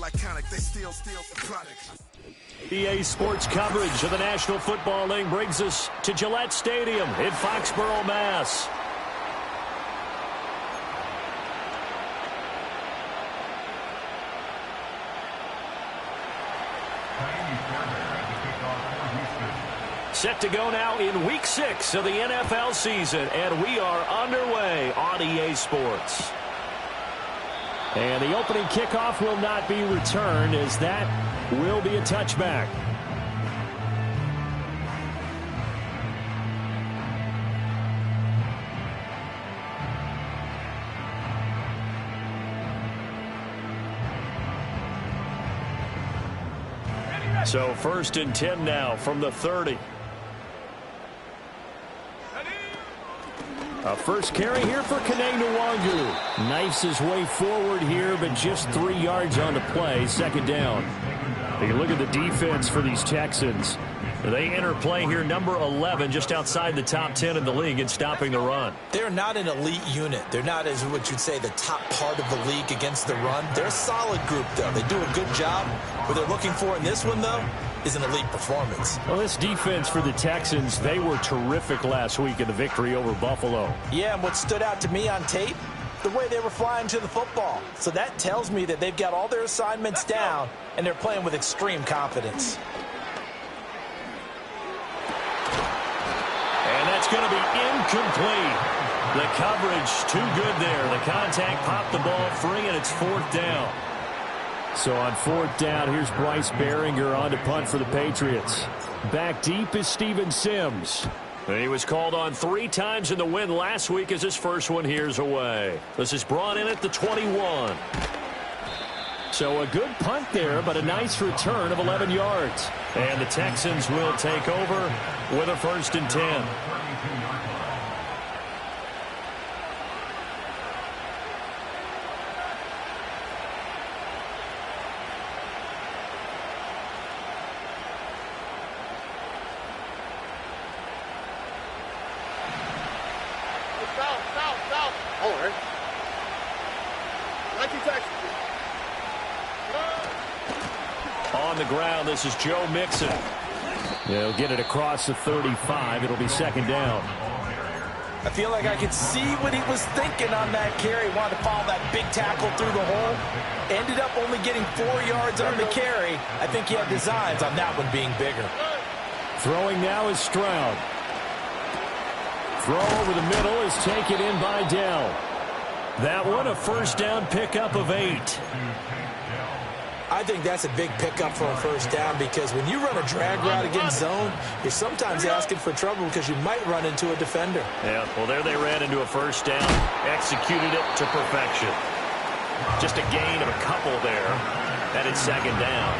iconic, they still the product. EA Sports coverage of the National Football League brings us to Gillette Stadium in Foxborough, Mass. Set to go now in Week 6 of the NFL season, and we are underway on EA Sports. And the opening kickoff will not be returned, as that will be a touchback. So 1st and 10 now from the 30. A first carry here for Kene Nwangu. Knifes his way forward here, but just 3 yards on the play. 2nd down. Take a look at the defense for these Texans. They enter play here number 11, just outside the top 10 in the league in stopping the run. They're not an elite unit. They're not, as what you'd say, the top part of the league against the run. They're a solid group, though. They do a good job. What they're looking for in this one, though, is an elite performance. Well, this defense for the Texans, they were terrific last week in the victory over Buffalo. Yeah, and what stood out to me on tape, the way they were flying to the football. So that tells me that they've got all their assignments down, and they're playing with extreme confidence. And that's going to be incomplete. The coverage too good there. The contact popped the ball free, and it's 4th down. So on 4th down, here's Bryce Behringer on to punt for the Patriots. Back deep is Steven Sims. He was called on 3 times in the win last week as his first one here's away. This is brought in at the 21. So a good punt there, but a nice return of 11 yards. And the Texans will take over with a 1st and 10. On the ground, this is Joe Mixon. They'll get it across the 35. It'll be 2nd down. I feel like I could see what he was thinking on that carry. Wanted to follow that big tackle through the hole. Ended up only getting 4 yards on the carry. I think he had designs on that one being bigger. Throwing now is Stroud. Throw over the middle is taken in by Dell. That one a 1st down pickup of 8. I think that's a big pickup for a 1st down, because when you run a drag route against zone, you're sometimes asking for trouble because you might run into a defender. Yeah, well, there they ran into a 1st down, executed it to perfection. Just a gain of a couple there, and it's 2nd down.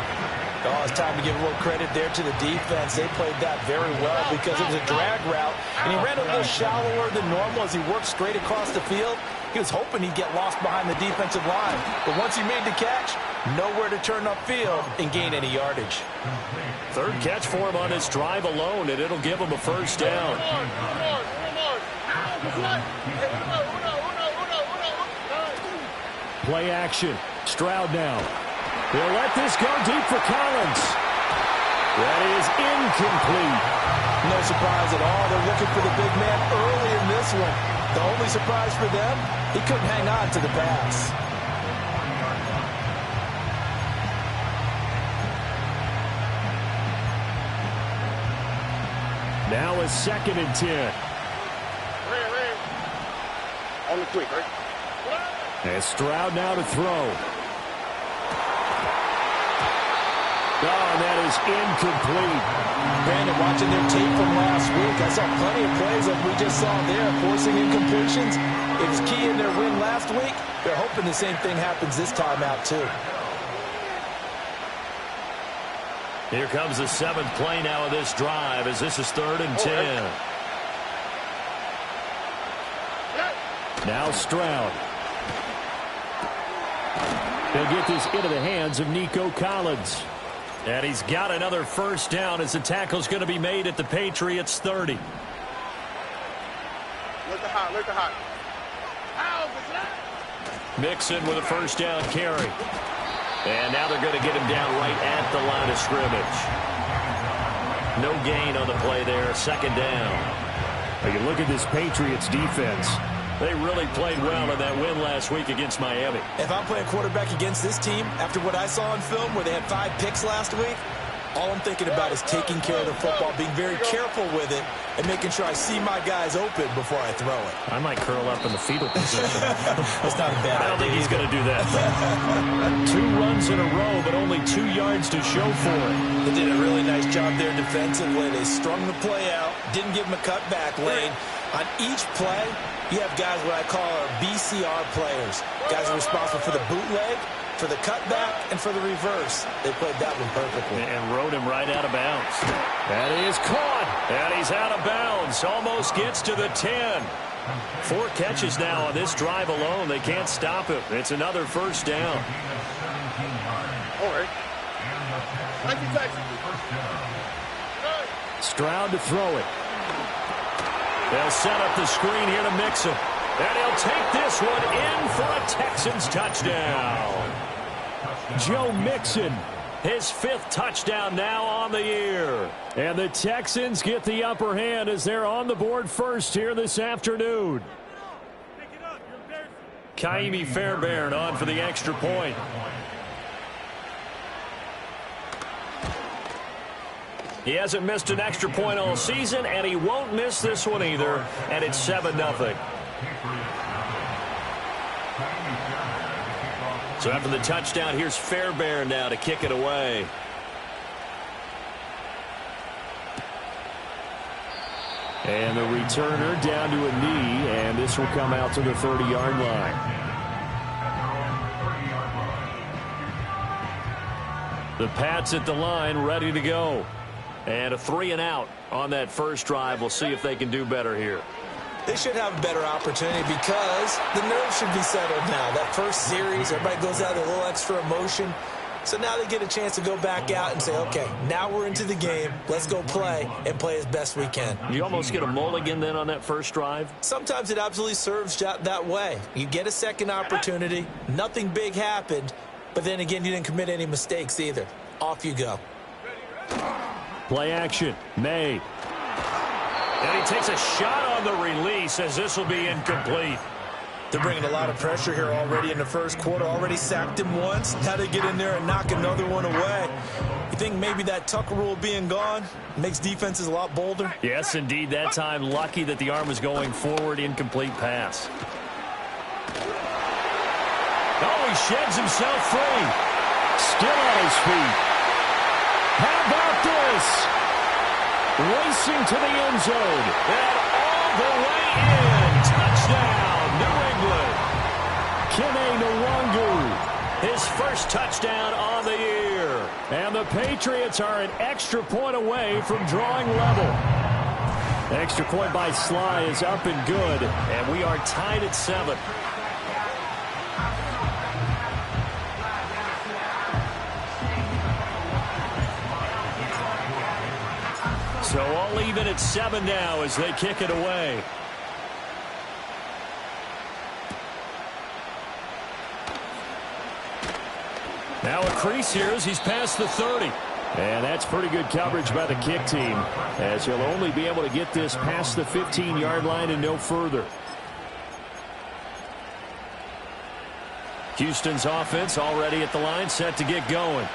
Oh, it's time to give a little credit there to the defense. They played that very well because it was a drag route, and he ran a little shallower than normal as he worked straight across the field. He was hoping he'd get lost behind the defensive line, but once he made the catch, nowhere to turn upfield and gain any yardage. 3rd catch for him on this drive alone, and it'll give him a 1st down. Play action. Stroud now. They'll let this go deep for Collins. That is incomplete. No surprise at all. They're looking for the big man early in this one. The only surprise for them, he couldn't hang on to the pass. Now a 2nd and 10. On the quick, right? And Stroud now to throw. Oh, that is incomplete. Brandon, watching their tape from last week, I saw plenty of plays like we just saw there, forcing incompletions. It was key in their win last week. They're hoping the same thing happens this time out, too. Here comes the 7th play now of this drive, as this is 3rd and 10. Now Stroud. They'll get this into the hands of Nico Collins. And he's got another 1st down as the tackle's going to be made at the Patriots 30. Look at hot. Mixon with a 1st down carry. And now they're going to get him down right at the line of scrimmage. No gain on the play there. Second down. You look at this Patriots defense. They really played well in that win last week against Miami. If I'm playing quarterback against this team, after what I saw on film where they had 5 picks last week, all I'm thinking about is taking care of the football, being very careful with it, and making sure I see my guys open before I throw it. I might curl up in the fetal position. That's not a bad idea. I don't think he's going to do that. 2 runs in a row, but only 2 yards to show for it. They did a really nice job there defensively. They strung the play out, didn't give him a cutback lane. On each play, you have guys what I call our BCR players. Guys are responsible for the bootleg, for the cutback, and for the reverse. They played that one perfectly. And rode him right out of bounds. That is caught. And he's out of bounds. Almost gets to the 10. 4 catches now on this drive alone. They can't stop him. It's another first down. All right. Thank you, Texans. Stroud to throw it. They'll set up the screen here to Mixon. And he'll take this one in for a Texans touchdown. Joe Mixon, his 5th touchdown now on the year. And the Texans get the upper hand as they're on the board first here this afternoon. Kaimi Fairbairn on for the extra point. He hasn't missed an extra point all season, and he won't miss this one either, and it's 7-0. So after the touchdown, here's Fairbairn now to kick it away. And the returner down to a knee, and this will come out to the 30-yard line. The Pats at the line, ready to go. And a 3-and-out on that first drive. We'll see if they can do better here. They should have a better opportunity because the nerves should be settled now. That first series, everybody goes out with a little extra emotion. So now they get a chance to go back out and say, okay, now we're into the game. Let's go play and play as best we can. You almost get a mulligan then on that first drive? Sometimes it absolutely serves that way. You get a second opportunity. Nothing big happened. But then again, you didn't commit any mistakes either. Off you go. Play action. May. And he takes a shot on the release as this will be incomplete. They're bringing a lot of pressure here already in the first quarter. Already sacked him once. Now they get in there and knock another one away. You think maybe that Tucker rule being gone makes defenses a lot bolder? Yes, indeed. That time lucky that the arm was going forward. Incomplete pass. Oh, he sheds himself free. Still on his feet. How about this? Racing to the end zone. And all the way in. Touchdown, New England. Kene Nwangu, his first touchdown on the year. And the Patriots are an extra point away from drawing level. The extra point by Sly is up and good. And we are tied at 7. So all even at 7 now as they kick it away. Now a crease here as he's past the 30. And that's pretty good coverage by the kick team, as he'll only be able to get this past the 15-yard line and no further. Houston's offense already at the line, set to get going.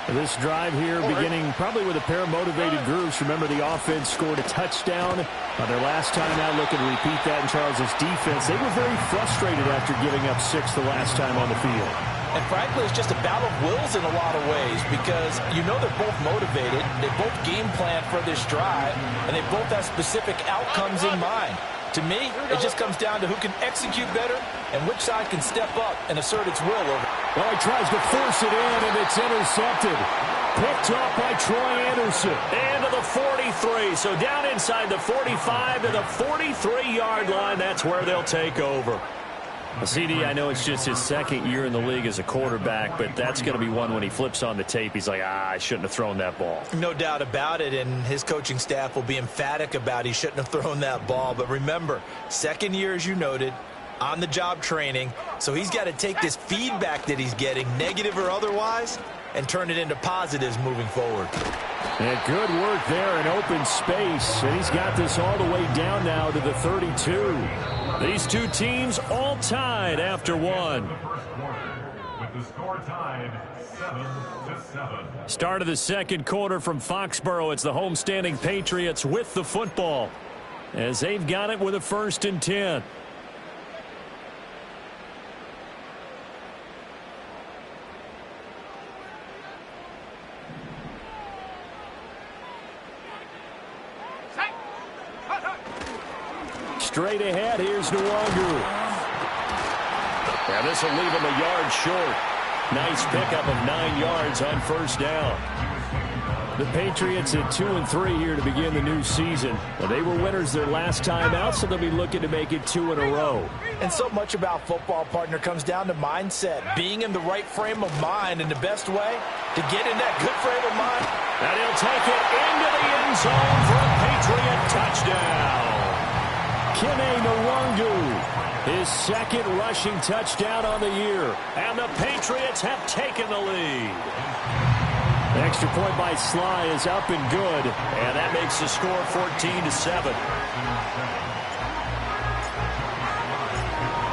This drive here beginning probably with a pair of motivated groups. Remember, the offense scored a touchdown on their last time out. Looking to repeat that in Charles's defense. They were very frustrated after giving up 6 the last time on the field. And frankly, it's just a battle of wills in a lot of ways because you know they're both motivated. They both game plan for this drive, and they both have specific outcomes in mind. To me, it just comes down to who can execute better and which side can step up and assert its will over. Well, he tries to force it in, and it's intercepted. Picked off by Troy Anderson. Into the 43. So down inside the 45 to the 43-yard line. That's where they'll take over. CD, I know it's just his second year in the league as a quarterback, but that's going to be one when he flips on the tape. He's like, I shouldn't have thrown that ball. No doubt about it, and his coaching staff will be emphatic about he shouldn't have thrown that ball. But remember, second year, as you noted, on-the-job training, so he's got to take this feedback that he's getting, negative or otherwise, and turn it into positives moving forward. And good work there in open space, and he's got this all the way down now to the 32. These two teams all tied after one. With the score tied 7-7. Start of the second quarter from Foxborough. It's the homestanding Patriots with the football, as they've got it with a 1st and 10. Straight ahead, here's Nwangu. And this will leave him a yard short. Nice pickup of 9 yards on 1st down. The Patriots at 2-3 here to begin the new season. Well, they were winners their last time out, so they'll be looking to make it 2 in a row. And so much about football, partner, comes down to mindset. Being in the right frame of mind, and the best way to get in that good frame of mind. And he'll take it into the end zone for a Patriot touchdown. Kene Nwangu, his 2nd rushing touchdown on the year. And the Patriots have taken the lead. The extra point by Sly is up and good. And that makes the score 14-7.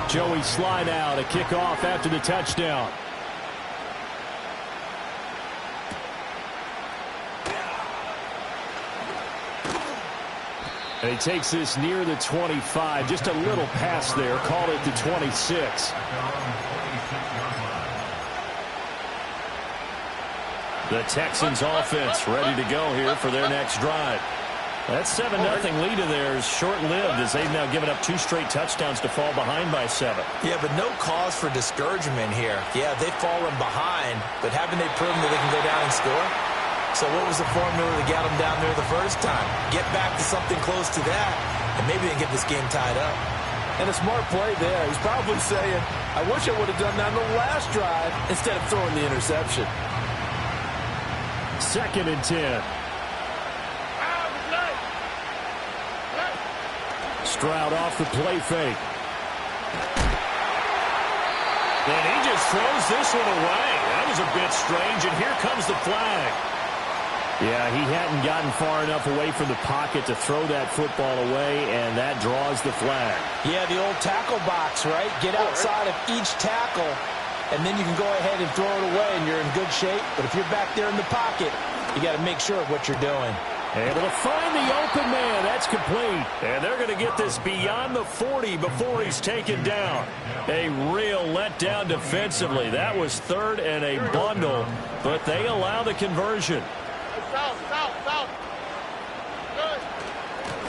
Joey Sly now to kick off after the touchdown. And he takes this near the 25. Just a little pass there. Called it the 26. The Texans offense ready to go here for their next drive. That 7-0 lead of theirs short-lived, as they've now given up 2 straight touchdowns to fall behind by 7. Yeah, but no cause for discouragement here. Yeah, they've fallen behind, but haven't they proven that they can go down and score? So what was the formula that got them down there the first time? Get back to something close to that, and maybe they can get this game tied up. And a smart play there. He's probably saying, I wish I would have done that on the last drive instead of throwing the interception. 2nd and 10. Stroud off the play fake. And he just throws this one away. That was a bit strange, and here comes the flag. Yeah, he hadn't gotten far enough away from the pocket to throw that football away, and that draws the flag. Yeah, the old tackle box, right? Get outside of each tackle, and then you can go ahead and throw it away, and you're in good shape. But if you're back there in the pocket, you got to make sure of what you're doing. Able to find the open man. That's complete. And they're going to get this beyond the 40 before he's taken down. A real letdown defensively. That was 3rd and a bundle, but they allow the conversion. South.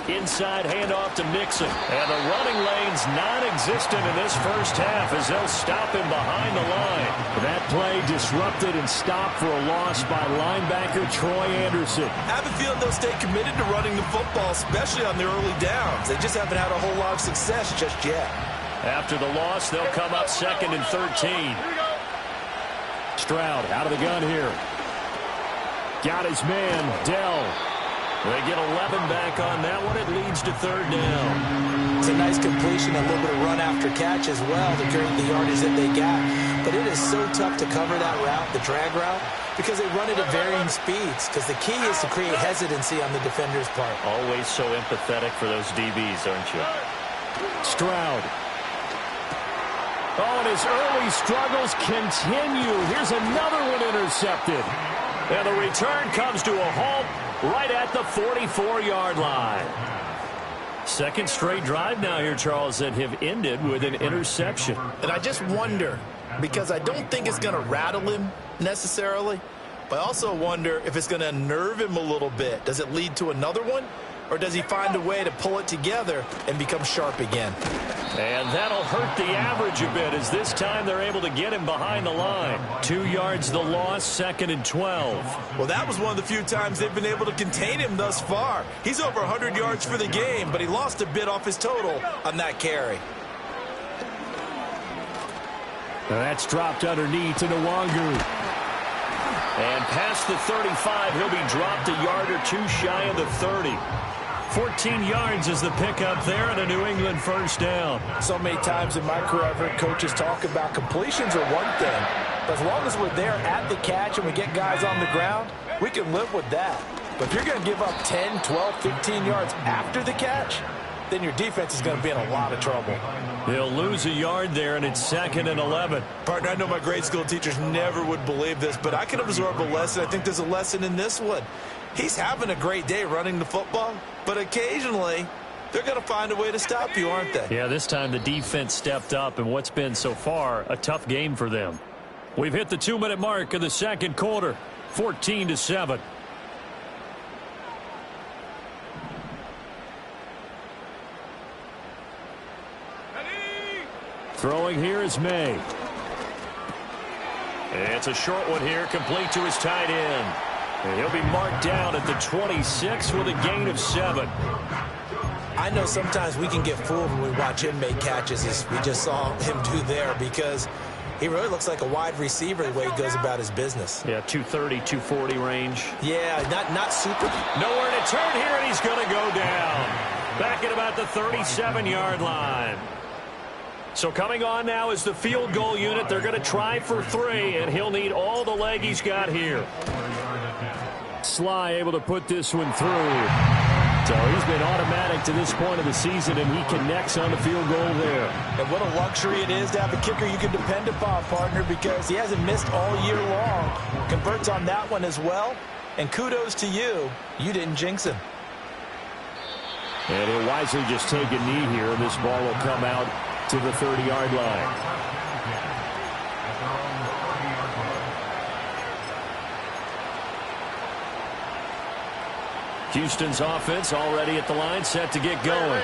Inside handoff to Nixon. And the running lane's non-existent in this first half as they'll stop him behind the line. That play disrupted and stopped for a loss by linebacker Troy Anderson. I have a feeling they'll stay committed to running the football, especially on their early downs. They just haven't had a whole lot of success just yet. After the loss, they'll come up 2nd and 13. Stroud out of the gun here. Got his man, Dell. They get 11 back on that one. It leads to 3rd down. It's a nice completion, a little bit of run after catch as well to create the yardage that they got. But it is so tough to cover that route, the drag route, because they run it at varying speeds. Because the key is to create hesitancy on the defender's part. Always so empathetic for those DBs, aren't you? Stroud. Oh, and his early struggles continue. Here's another one intercepted. And the return comes to a halt right at the 44-yard line. 2nd straight drive now here, Charles, that have ended with an interception. And I just wonder, because I don't think it's going to rattle him necessarily, but I also wonder if it's going to unnerve him a little bit. Does it lead to another one? Or does he find a way to pull it together and become sharp again? And that'll hurt the average a bit, as this time they're able to get him behind the line. 2 yards the loss, 2nd and 12. Well, that was one of the few times they've been able to contain him thus far. He's over 100 yards for the game, but he lost a bit off his total on that carry. Now that's dropped underneath to Nwangu. And past the 35, he'll be dropped a yard or two shy of the 30. 14 yards is the pickup there and a New England first down. So many times in my career I've heard coaches talk about completions are one thing, but as long as we're there at the catch and we get guys on the ground, we can live with that. But if you're going to give up 10, 12, 15 yards after the catch, then your defense is going to be in a lot of trouble. They'll lose a yard there, and it's 2nd and 11. Partner, I know my grade school teachers never would believe this, but I can absorb a lesson. I think there's a lesson in this one. He's having a great day running the football, but occasionally they're going to find a way to stop you, aren't they? Yeah, this time the defense stepped up in what's been so far a tough game for them. We've hit the 2-minute mark of the second quarter, 14-7. Throwing here is May. It's a short one here, complete to his tight end. And he'll be marked down at the 26 with a gain of 7. I know sometimes we can get fooled when we watch him make catches, as we just saw him do there, because he really looks like a wide receiver the way he goes about his business. Yeah, 230, 240 range. Yeah, not super. Nowhere to turn here, and he's going to go down. Back at about the 37-yard line. So coming on now is the field goal unit. They're going to try for 3, and he'll need all the leg he's got here. Sly able to put this one through. So he's been automatic to this point of the season, and he connects on the field goal there. And what a luxury it is to have a kicker you can depend upon, partner, because he hasn't missed all year long. Converts on that one as well. And kudos to you. You didn't jinx him. And he'll wisely just take a knee here, and this ball will come out to the 30-yard line. Houston's offense already at the line, set to get going.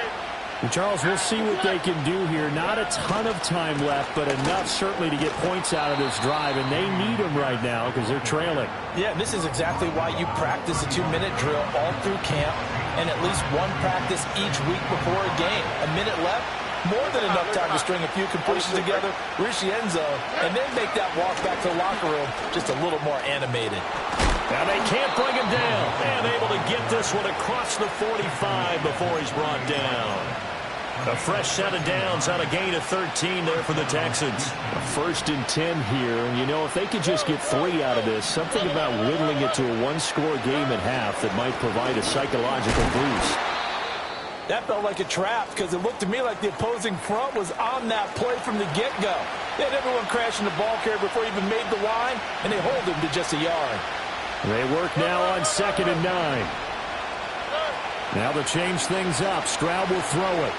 And Charles, we'll see what they can do here. Not a ton of time left, but enough certainly to get points out of this drive, and they need them right now because they're trailing. Yeah, this is exactly why you practice a 2-minute drill all through camp and at least one practice each week before a game. A minute left, more than enough time to string a few completions together, reach the end zone, and then make that walk back to the locker room just a little more animated. Now they can't bring him down. And able to get this one across the 45 before he's brought down. A fresh set of downs on a gain of 13 there for the Texans. A 1st and 10 here. And, you know, if they could just get 3 out of this, something about whittling it to a 1-score game at half that might provide a psychological boost. That felt like a trap because it looked to me like the opposing front was on that play from the get-go. They had everyone crashing the ball carrier before he even made the line, and they hold him to just a yard. They work now on 2nd and 9. Now to change things up, Stroud will throw it.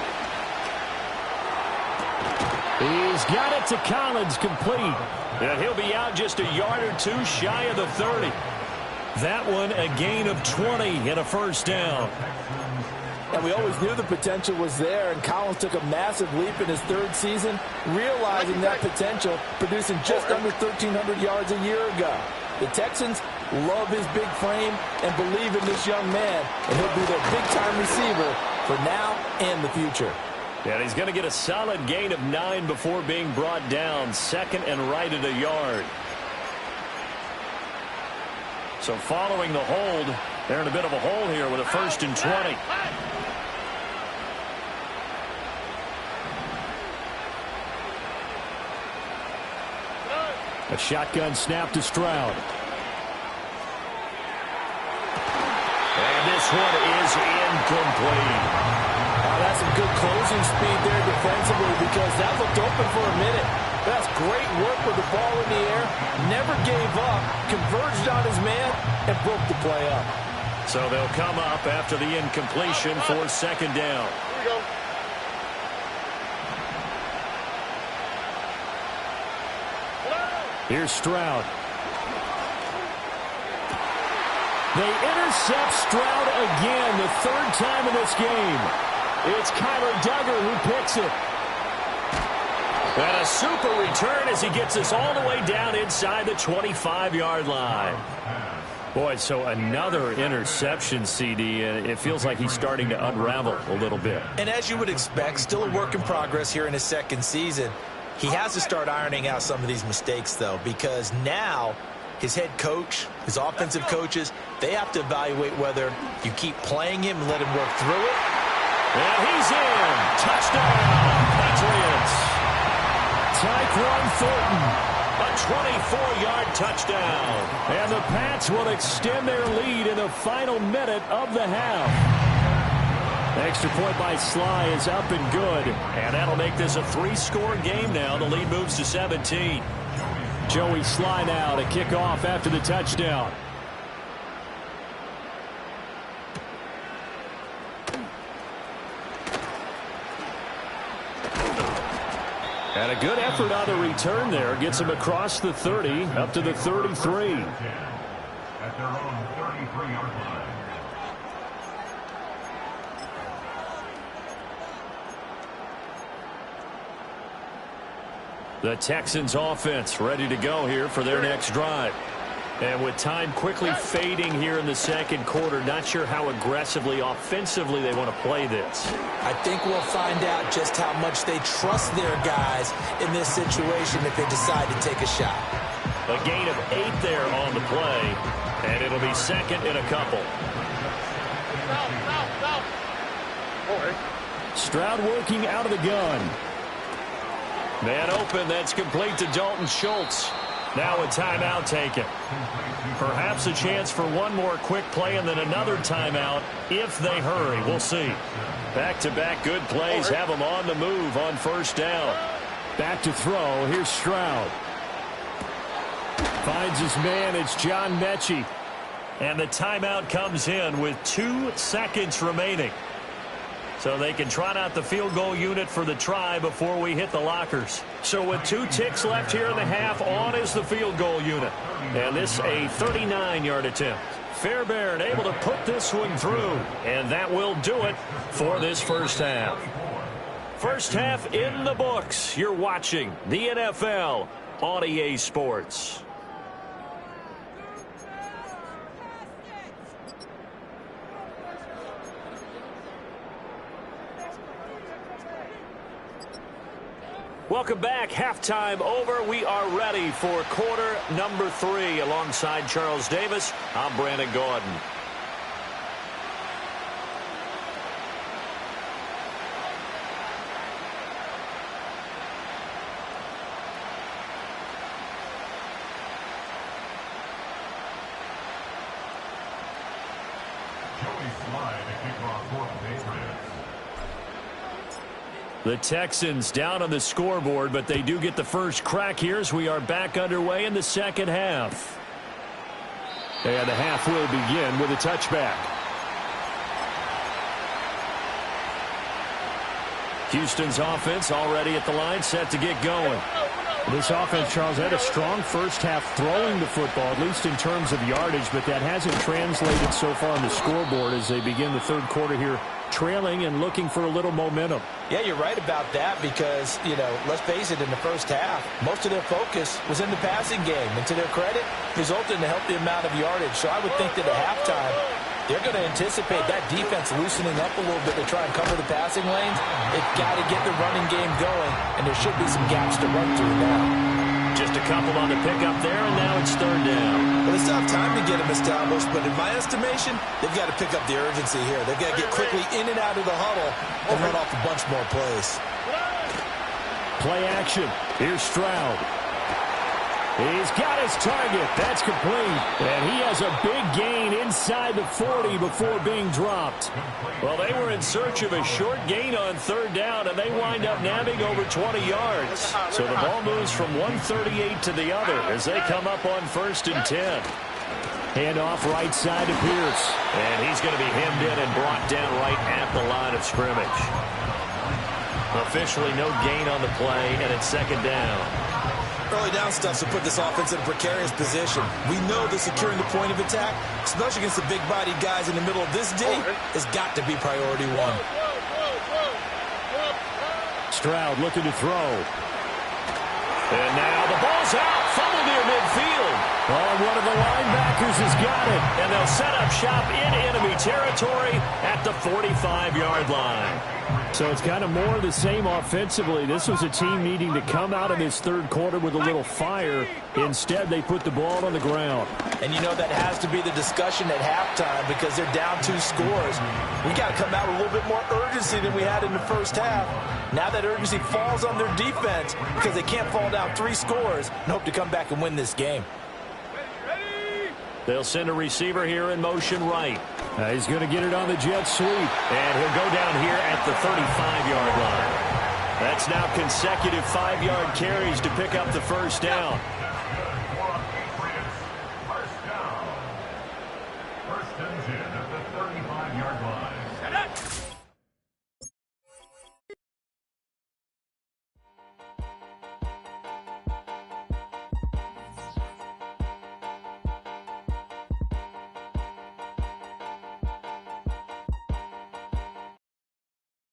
He's got it to Collins, complete. And he'll be out just a yard or 2 shy of the 30. That one a gain of 20 and a first down. And we always knew the potential was there, and Collins took a massive leap in his 3rd season, realizing that potential, producing just under 1,300 yards a year ago. The Texans love his big frame and believe in this young man, and he'll be their big-time receiver for now and the future. And he's going to get a solid gain of 9 before being brought down, 2nd and right at a yard. So following the hold, they're in a bit of a hole here with a 1st and 20. A shotgun snap to Stroud. And this one is incomplete. That's some good closing speed there defensively because that looked open for a minute. That's great work with the ball in the air. Never gave up, converged on his man, and broke the play up. So they'll come up after the incompletion for 2nd down. Here we go. Here's Stroud. They intercept Stroud again, the 3rd time in this game. It's Kyler Duggar who picks it. And a super return as he gets us all the way down inside the 25-yard line. Boy, so another interception, CD, and it feels like he's starting to unravel a little bit. And as you would expect, still a work in progress here in his 2nd season. He has to start ironing out some of these mistakes, though, because now his head coach, his offensive coaches, they have to evaluate whether you keep playing him and let him work through it. And he's in. Touchdown, Patriots. Tyquan Thornton. A 24-yard touchdown. And the Pats will extend their lead in the final minute of the half. Extra point by Sly is up and good. And that'll make this a 3-score game now. The lead moves to 17. Joey Sly now to kick off after the touchdown. And a good effort on the return there. Gets him across the 30, up to the 33. At their own 33-yard line. The Texans offense ready to go here for their next drive. And with time quickly fading here in the second quarter, not sure how aggressively, offensively they want to play this. I think we'll find out just how much they trust their guys in this situation if they decide to take a shot. A gain of 8 there on the play, and it'll be second and a couple. Stroud working out of the gun. Man open, that's complete to Dalton Schultz. Now a timeout taken. Perhaps a chance for one more quick play and then another timeout if they hurry. We'll see. Back-to-back good plays have them on the move on first down. Back to throw. Here's Stroud. Finds his man. It's John Mechie. And the timeout comes in with 2 seconds remaining. So they can trot out the field goal unit for the try before we hit the lockers. So with 2 ticks left here in the half, on is the field goal unit. And this a 39-yard attempt. Fairbairn able to put this one through. And that will do it for this first half. First half in the books. You're watching the NFL on EA Sports. Welcome back. Halftime over. We are ready for quarter number 3. Alongside Charles Davis, I'm Brandon Gordon. Joey Sly to kick off for the Patriots. The Texans down on the scoreboard, but they do get the first crack here as we are back underway in the second half. And the half will begin with a touchback. Houston's offense already at the line, set to get going. This offense, Charles, had a strong first half throwing the football, at least in terms of yardage, but that hasn't translated so far on the scoreboard as they begin the third quarter here, trailing and looking for a little momentum. Yeah, you're right about that because, let's face it, in the first half, most of their focus was in the passing game. And to their credit, resulted in a healthy amount of yardage. So I would think that at halftime, they're going to anticipate that defense loosening up a little bit to try and cover the passing lanes. They've got to get the running game going, and there should be some gaps to run through now. Just a couple on the pickup there, and now it's third down. Well, they still have time to get them established, but in my estimation, they've got to pick up the urgency here. They've got to get quickly in and out of the huddle and run off a bunch more plays. Play action. Here's Stroud. He's got his target. That's complete. And he has a big gain inside the 40 before being dropped. Well, they were in search of a short gain on third down, and they wind up nabbing over 20 yards. So the ball moves from 138 to the other as they come up on 1st and 10. Handoff right side to Pierce. And he's going to be hemmed in and brought down right at the line of scrimmage. Officially no gain on the play, and it's second down. Early down stuff to put this offense in a precarious position. We know that securing the point of attack, especially against the big-bodied guys in the middle of this day, has got to be priority 1. Stroud looking to throw. And now the ball's out. Fumble near midfield. Oh, one of the linebackers has got it. And they'll set up shop in enemy territory at the 45-yard line. So it's kind of more of the same offensively. This was a team needing to come out of this third quarter with a little fire. Instead, they put the ball on the ground. And you know that has to be the discussion at halftime because they're down 2 scores. We got to come out with a little bit more urgency than we had in the first half. Now that urgency falls on their defense because they can't fall down 3 scores and hope to come back and win this game. They'll send a receiver here in motion right. He's going to get it on the jet sweep. And he'll go down here at the 35-yard line. That's now consecutive 5-yard carries to pick up the first down.